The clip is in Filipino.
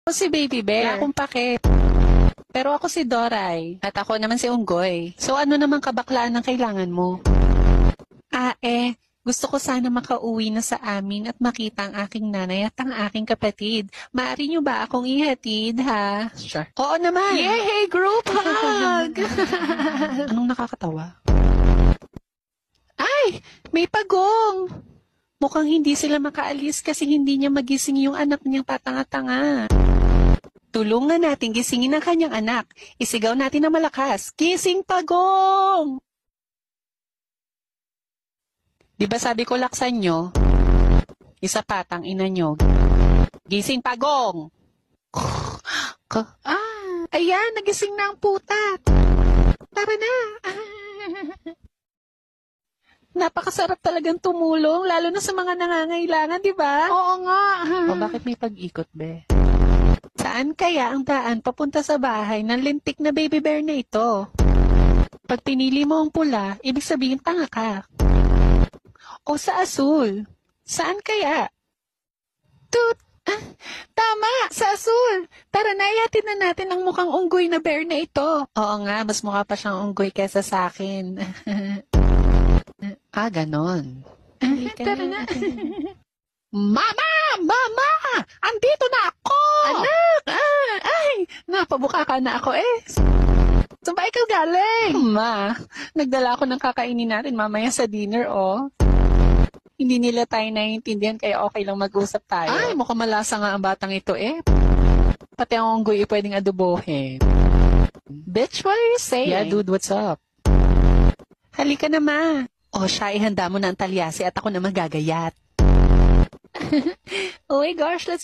Ako si Baby Bear. Wala akong pake. Pero ako si Doray. At ako naman si Unggoy. So ano naman kabaklaan ang kailangan mo? Gusto ko sana makauwi na sa amin at makita ang aking nanay at ang aking kapatid. Maaari niyo ba akong ihatid, ha? Sure. Oo naman. Yay! Group hug! Anong nakakatawa? Ay! May pagong! Mukhang hindi sila makaalis kasi hindi niya magising yung anak niyang patanga-tanga. Tulungan natin gisingin ang kanyang anak. Isigaw natin na malakas. Gising pagong! Di ba sabi ko laksan nyo? Isa patang ina nyo. Gising pagong! Ayan, nagising na ang putat. Tara na. Napakasarap talagang tumulong, lalo na sa mga nangangailangan, di ba? Oo nga. O bakit may pag-ikot, be? Saan kaya ang daan papunta sa bahay ng lintik na Baby Bear na ito? Pag pinili mo ang pula, ibig sabihin tanga ka. O sa asul? Saan kaya? Tama! Sa asul! Tara na, ihatid na natin ang mukhang unggoy na bear na ito. Oo nga, mas mukha pa siyang unggoy kesa sa akin. Ganon. Tara na. Mama! Mama! Andito na ako! Anak! Napabuka ka na ako eh. Saan ba ikaw galing? Ma, nagdala ako ng kakainin natin mamaya sa dinner, oh. Hindi nila tayo naiintindihan kaya okay lang mag-usap tayo. Ay, mukhang malasa nga ang batang ito eh. Pati ang unggoy pwedeng adobohin. Bitch, what are you saying? Yeah, dude, what's up? Halika na, ma. O siya, ihanda mo na ang talyasi at ako na magagayat. Oh my gosh, let's go.